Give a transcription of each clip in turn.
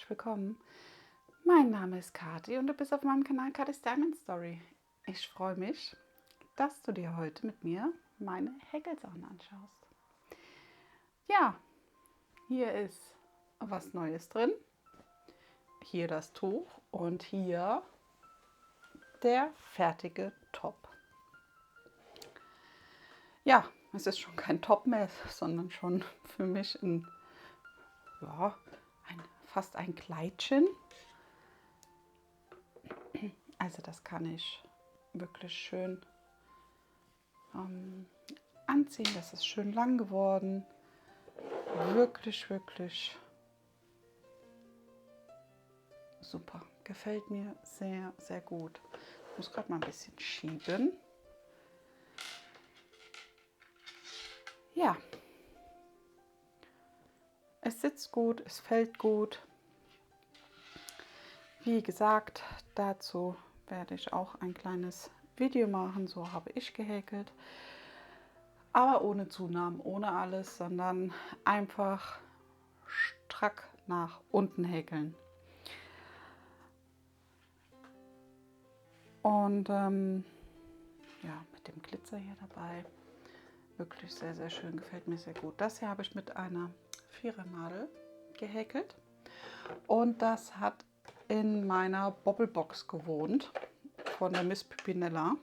herzlich willkommen. Mein Name ist Kati und du bist auf meinem Kanal Katis Diamond Story. Ich freue mich, dass du dir heute mit mir meine Häkelsachen anschaust. Ja, hier ist was Neues drin. Hier das Tuch und hier der fertige Top. Ja, es ist schon kein Top mehr, sondern schon für mich fast ein Kleidchen. Also das kann ich wirklich schön anziehen. Das ist schön lang geworden. Wirklich, wirklich super. Gefällt mir sehr, sehr gut. Ich muss gerade mal ein bisschen schieben. Ja, es sitzt gut, es fällt gut. Wie gesagt, dazu werde ich auch ein kleines Video machen. So habe ich gehäkelt. Aber ohne Zunahmen, ohne alles, sondern einfach strack nach unten häkeln. Und ja, mit dem Glitzer hier dabei. Wirklich sehr, sehr schön, gefällt mir sehr gut. Das hier habe ich mit einer Vierernadel gehäkelt. Und das hat in meiner Bobblebox gewohnt von der Miss Pipinella.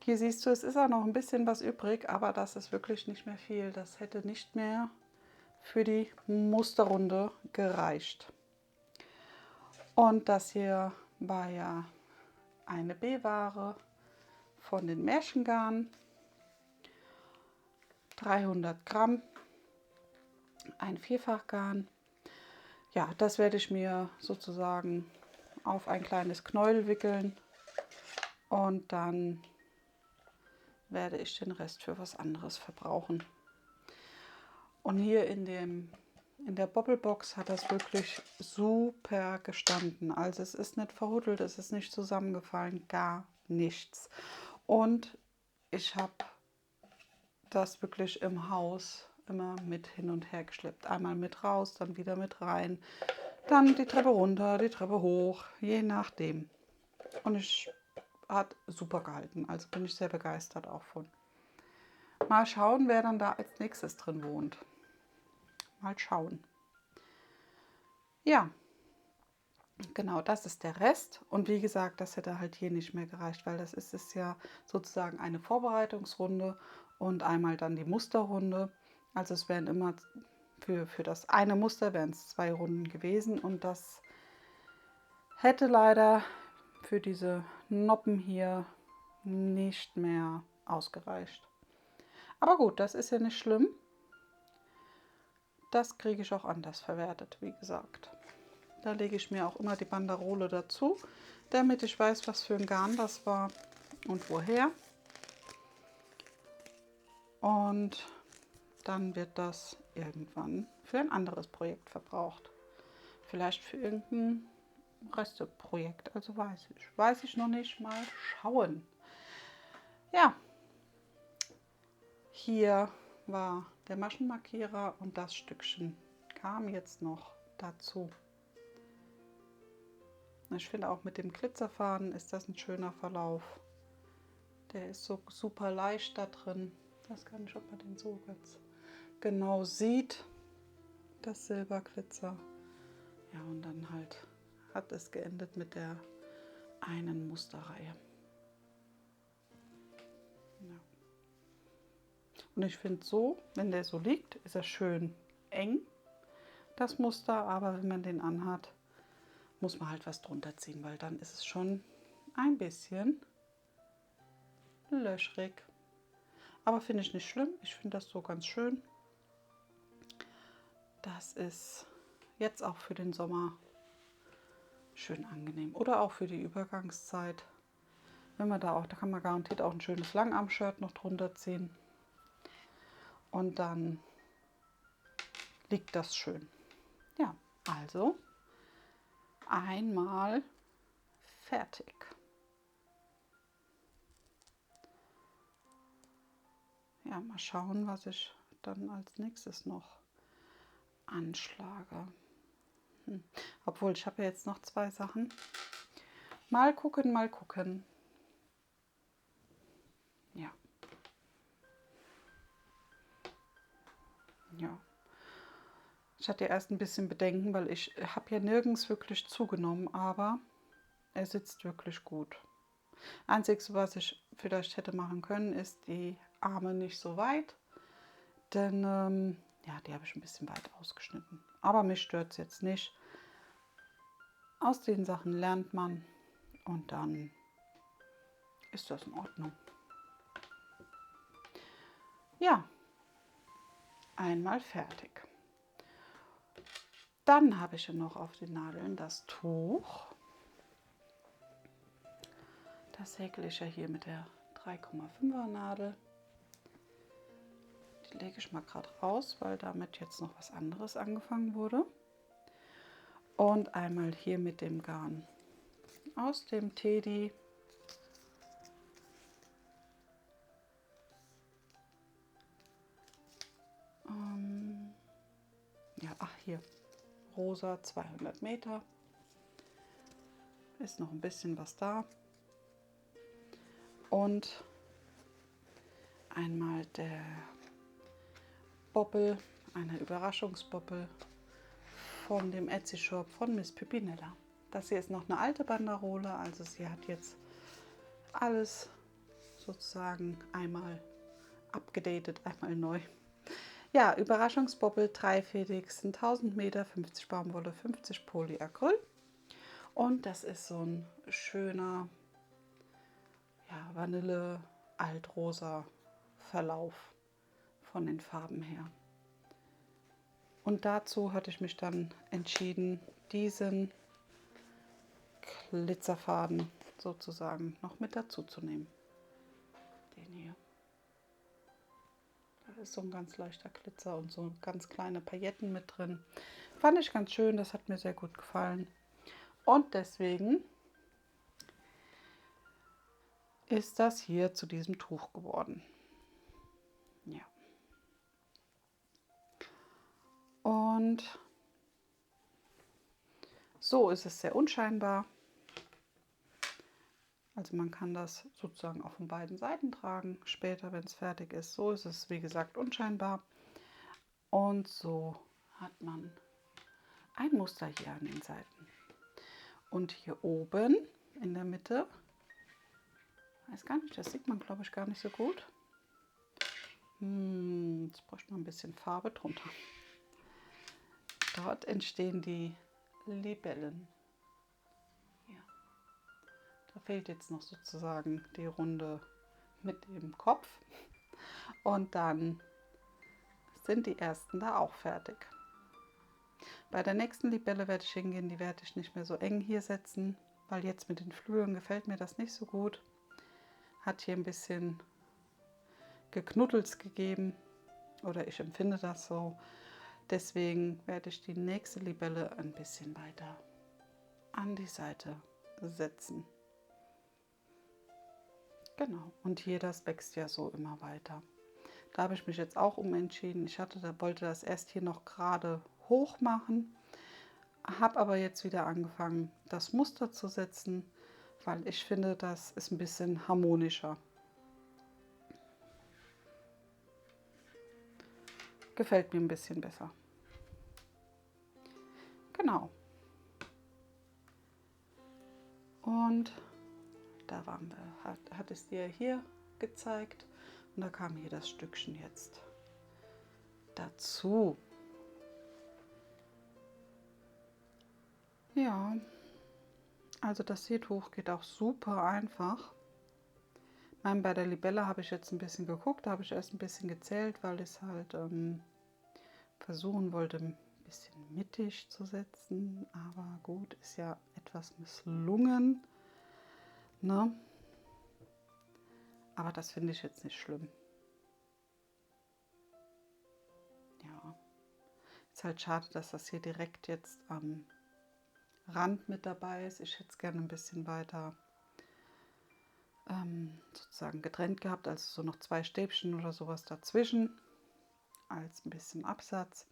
Hier siehst du, es ist auch noch ein bisschen was übrig, aber das ist wirklich nicht mehr viel. Das hätte nicht mehr für die Musterrunde gereicht. Und das hier war ja eine B-Ware von den Märchengarn. 300 Gramm, ein Vierfachgarn. Ja, das werde ich mir sozusagen auf ein kleines Knäuel wickeln und dann werde ich den Rest für was anderes verbrauchen. Und hier in der Bobblebox hat das wirklich super gestanden. Also es ist nicht verhuddelt, es ist nicht zusammengefallen, gar nichts. Und ich habe das wirklich im Haus immer mit hin und her geschleppt. Einmal mit raus, dann wieder mit rein. Dann die Treppe runter, die Treppe hoch, je nachdem. Und es hat super gehalten. Also bin ich sehr begeistert auch von. Mal schauen, wer dann da als nächstes drin wohnt. Mal schauen. Ja, genau, das ist der Rest. Und wie gesagt, das hätte halt hier nicht mehr gereicht, weil das ist ja sozusagen eine Vorbereitungsrunde und einmal dann die Musterrunde. Also es wären immer für das eine Muster wären es 2 Runden gewesen und das hätte leider für diese Noppen hier nicht mehr ausgereicht. Aber gut, das ist ja nicht schlimm. Das kriege ich auch anders verwertet, wie gesagt. Da lege ich mir auch immer die Banderole dazu, damit ich weiß, was für ein Garn das war und woher. Und dann wird das irgendwann für ein anderes Projekt verbraucht. Vielleicht für irgendein Resteprojekt, also weiß ich noch nicht, mal schauen. Ja, hier war der Maschenmarkierer und das Stückchen kam jetzt noch dazu. Ich finde auch mit dem Glitzerfaden ist das ein schöner Verlauf. Der ist so super leicht da drin. Ich weiß gar nicht, ob man den so ganz genau sieht. Das Silberglitzer. Ja, und dann halt hat es geendet mit der einen Musterreihe. Ja. Und ich finde so, wenn der so liegt, ist er schön eng, das Muster. Aber wenn man den anhat, muss man halt was drunter ziehen, weil dann ist es schon ein bisschen löchrig. Aber finde ich nicht schlimm. Ich finde das so ganz schön. Das ist jetzt auch für den Sommer schön angenehm. Oder auch für die Übergangszeit. Wenn man da kann man garantiert auch ein schönes Langarm-Shirt noch drunter ziehen. Und dann liegt das schön. Ja, also einmal fertig. Ja, mal schauen, was ich dann als nächstes noch anschlage. Obwohl, ich habe ja jetzt noch 2 Sachen. Mal gucken, mal gucken. Ja. Ja. Ich hatte erst ein bisschen Bedenken, weil ich habe ja nirgends wirklich zugenommen, aber er sitzt wirklich gut. Einzige, was ich vielleicht hätte machen können, ist die Arme nicht so weit, denn ja, die habe ich ein bisschen weit ausgeschnitten. Aber mich stört es jetzt nicht. Aus den Sachen lernt man und dann ist das in Ordnung. Ja, einmal fertig. Dann habe ich ja noch auf den Nadeln das Tuch. Das häkle ich ja hier mit der 3,5er Nadel. Die lege ich mal gerade raus, weil damit jetzt noch was anderes angefangen wurde. Und einmal hier mit dem Garn aus dem Teddy. Ja, ach hier, rosa 200 Meter. Ist noch ein bisschen was da. Und einmal der Bobbel, eine Überraschungsbobbel von dem Etsy Shop von Miss Pippinella. Das hier ist noch eine alte Banderole, also sie hat jetzt alles sozusagen einmal abgedatet, einmal neu. Ja, Überraschungsbobbel, dreifädig, sind 1000 Meter, 50 Baumwolle, 50 Polyacryl. Und das ist so ein schöner, ja, Vanille-Altrosa Verlauf von den Farben her. Und dazu hatte ich mich dann entschieden, diesen Glitzerfaden sozusagen noch mit dazu zu nehmen. Den hier. Da ist so ein ganz leichter Glitzer und so ganz kleine Pailletten mit drin. Fand ich ganz schön, das hat mir sehr gut gefallen. Und deswegen ist das hier zu diesem Tuch geworden. Ja. Und so ist es sehr unscheinbar. Also man kann das sozusagen auch von beiden Seiten tragen, später, wenn es fertig ist. So ist es, wie gesagt, unscheinbar. Und so hat man ein Muster hier an den Seiten. Und hier oben in der Mitte, weiß gar nicht, das sieht man, glaube ich, gar nicht so gut. Jetzt bräuchte man ein bisschen Farbe drunter. Dort entstehen die Libellen. Ja. Da fehlt jetzt noch sozusagen die Runde mit dem Kopf. Und dann sind die ersten da auch fertig. Bei der nächsten Libelle werde ich hingehen, die werde ich nicht mehr so eng hier setzen, weil jetzt mit den Flügeln gefällt mir das nicht so gut. Hat hier ein bisschen Geknuddels gegeben oder ich empfinde das so. Deswegen werde ich die nächste Libelle ein bisschen weiter an die Seite setzen. Genau, und hier, das wächst ja so immer weiter. Da habe ich mich jetzt auch umentschieden. Ich wollte das erst hier noch gerade hoch machen, habe aber jetzt wieder angefangen, das Muster zu setzen, weil ich finde, das ist ein bisschen harmonischer. Gefällt mir ein bisschen besser. Genau. Und da waren wir, hat es dir hier gezeigt und da kam hier das Stückchen jetzt dazu. Ja, also das Seetuch geht auch super einfach. Bei der Libelle habe ich jetzt ein bisschen geguckt, da habe ich erst ein bisschen gezählt, weil ich es halt versuchen wollte, ein bisschen mittig zu setzen. Aber gut, ist ja etwas misslungen. Ne? Aber das finde ich jetzt nicht schlimm. Ja, ist halt schade, dass das hier direkt jetzt am Rand mit dabei ist. Ich hätte es gerne ein bisschen weiter sozusagen getrennt gehabt, also so noch 2 Stäbchen oder sowas dazwischen, als ein bisschen Absatz.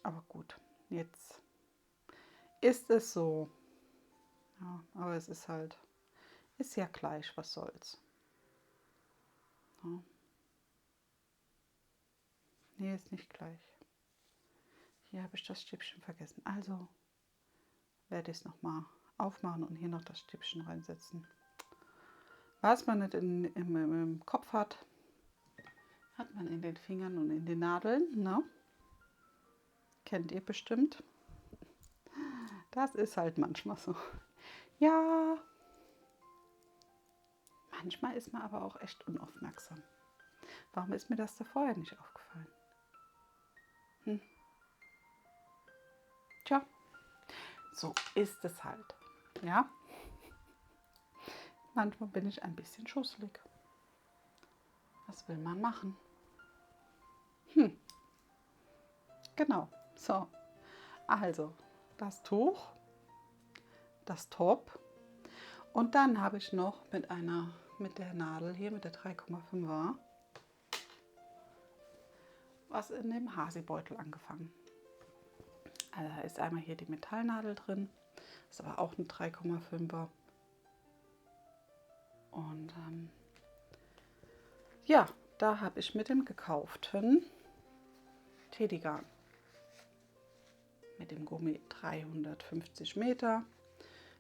Aber gut, jetzt ist es so. Ja, aber es ist halt, ist ja gleich, was soll's. Ja. Nee, ist nicht gleich. Hier habe ich das Stäbchen vergessen. Also werde ich es nochmal aufmachen und hier noch das Stäbchen reinsetzen. Was man nicht im Kopf hat, hat man in den Fingern und in den Nadeln. Ne? Kennt ihr bestimmt. Das ist halt manchmal so. Ja, manchmal ist man aber auch echt unaufmerksam. Warum ist mir das da vorher nicht aufgefallen? Tja, so ist es halt. Ja, manchmal bin ich ein bisschen schusselig. Was will man machen? Genau, so. Also, das Tuch, das Top. Und dann habe ich noch mit der Nadel hier, mit der 3,5er, was in dem Hasi-Beutel angefangen. Also da ist einmal hier die Metallnadel drin, ist aber auch eine 3,5er. Und ja, da habe ich mit dem gekauften Teddygarn, mit dem Gummi 350 Meter.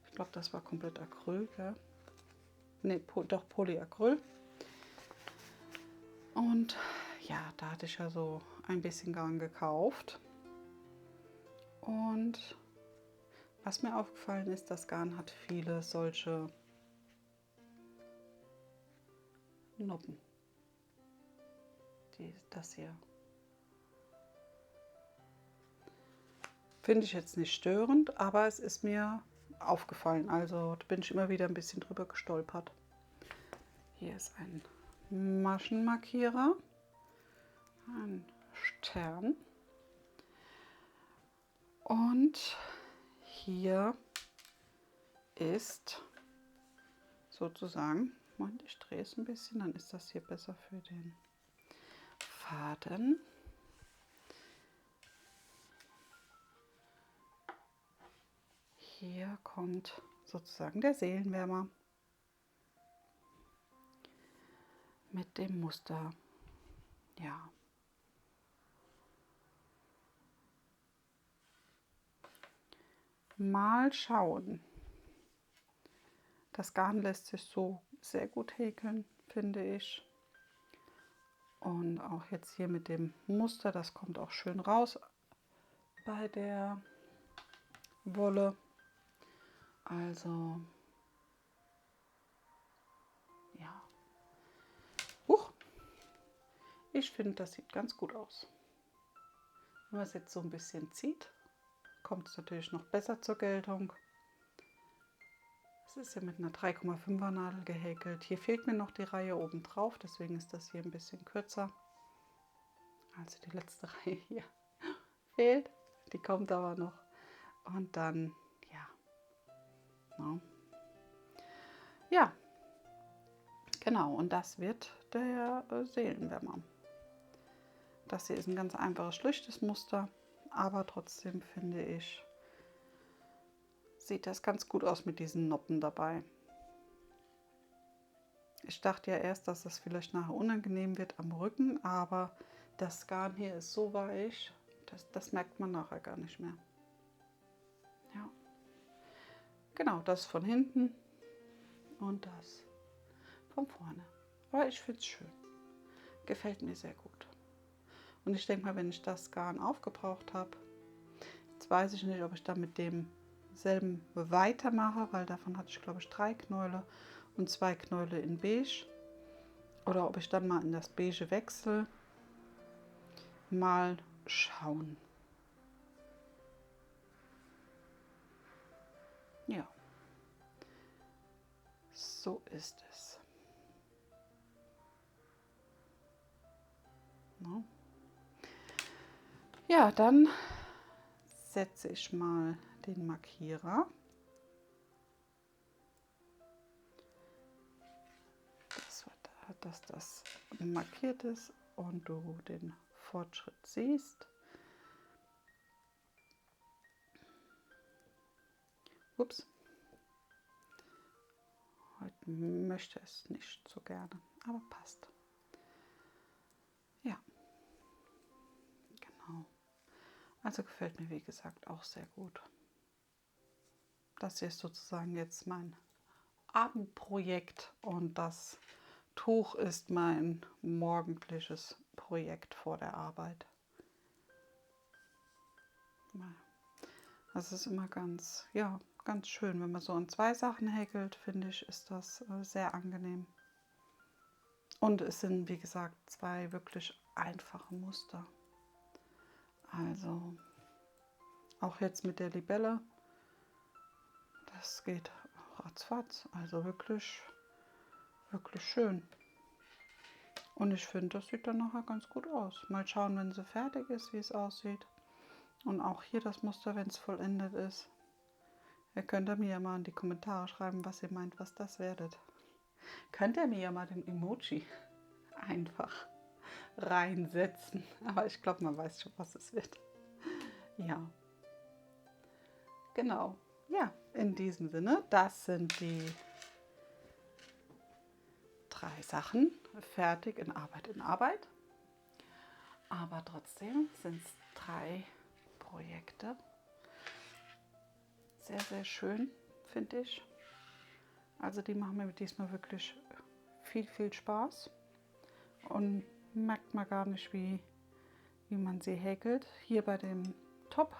Ich glaube, das war komplett Acryl, gell? Ne, doch Polyacryl. Und ja, da hatte ich ja so ein bisschen Garn gekauft. Und was mir aufgefallen ist, das Garn hat viele solche Noppen. Das hier. Finde ich jetzt nicht störend, aber es ist mir aufgefallen. Also da bin ich immer wieder ein bisschen drüber gestolpert. Hier ist ein Maschenmarkierer, ein Stern. Und hier ist sozusagen, Moment, ich drehe es ein bisschen, dann ist das hier besser für den Faden. Hier kommt sozusagen der Seelenwärmer mit dem Muster. Ja. Mal schauen. Das Garn lässt sich so sehr gut häkeln, finde ich. Und auch jetzt hier mit dem Muster, das kommt auch schön raus bei der Wolle. Also, ja. Ich finde, das sieht ganz gut aus. Wenn man es jetzt so ein bisschen zieht, kommt es natürlich noch besser zur Geltung. Es ist ja mit einer 3,5er Nadel gehäkelt. Hier fehlt mir noch die Reihe oben drauf, deswegen ist das hier ein bisschen kürzer. Also die letzte Reihe hier fehlt, die kommt aber noch. Und dann, ja. No. Ja, genau, und das wird der Seelenwärmer. Das hier ist ein ganz einfaches, schlichtes Muster, aber trotzdem finde ich, sieht das ganz gut aus mit diesen Noppen dabei. Ich dachte ja erst, dass das vielleicht nachher unangenehm wird am Rücken, aber das Garn hier ist so weich, das merkt man nachher gar nicht mehr. Ja, genau, das von hinten und das von vorne. Aber ich finde es schön. Gefällt mir sehr gut. Und ich denke mal, wenn ich das Garn aufgebraucht habe, jetzt weiß ich nicht, ob ich dann mit demselben weitermache, weil davon hatte ich, glaube ich, 3 Knäule und 2 Knäule in beige. Oder ob ich dann mal in das beige wechsle. Mal schauen. Ja, so ist es. No. Ja, dann setze ich mal den Markierer. Dass das markiert ist und du den Fortschritt siehst. Ups. Heute möchte es nicht so gerne, aber passt. Ja, genau. Also gefällt mir, wie gesagt, auch sehr gut. Das hier ist sozusagen jetzt mein Abendprojekt und das Tuch ist mein morgendliches Projekt vor der Arbeit. Das ist immer ganz, ja, ganz schön, wenn man so an zwei Sachen häkelt, finde ich, ist das sehr angenehm. Und es sind, wie gesagt, zwei wirklich einfache Muster. Also auch jetzt mit der Libelle, das geht ratzfatz, also wirklich, wirklich schön. Und ich finde, das sieht dann nachher ganz gut aus. Mal schauen, wenn sie fertig ist, wie es aussieht. Und auch hier das Muster, wenn es vollendet ist. Ihr könnt mir ja mal in die Kommentare schreiben, was ihr meint, was das werdet. Könnt ihr mir ja mal den Emoji einfach reinsetzen. Aber ich glaube, man weiß schon, was es wird. Ja, genau. Ja, in diesem Sinne, das sind die 3 Sachen fertig in Arbeit, in Arbeit. Aber trotzdem sind es 3 Projekte. Sehr, sehr schön, finde ich. Also die machen mir diesmal wirklich viel, viel Spaß. Und merkt man gar nicht, wie man sie häkelt. Hier bei dem Top,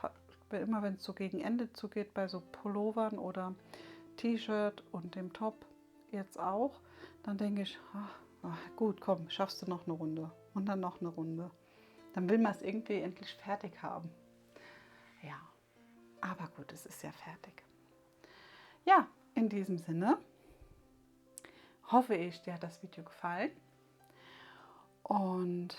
immer wenn es so gegen Ende zugeht, bei so Pullovern oder T-Shirt und dem Top jetzt auch, dann denke ich, ach, gut, komm, schaffst du noch eine Runde und dann noch eine Runde. Dann will man es irgendwie endlich fertig haben. Ja, aber gut, es ist ja fertig. Ja, in diesem Sinne hoffe ich, dir hat das Video gefallen. Und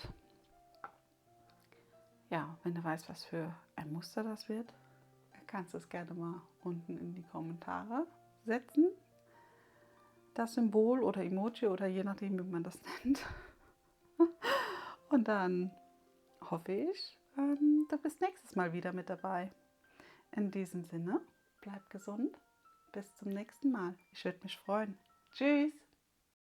ja, wenn du weißt, was für ein Muster das wird, kannst du es gerne mal unten in die Kommentare setzen. Das Symbol oder Emoji oder je nachdem, wie man das nennt. Und dann hoffe ich, du bist nächstes Mal wieder mit dabei. In diesem Sinne, bleib gesund. Bis zum nächsten Mal. Ich würde mich freuen. Tschüss.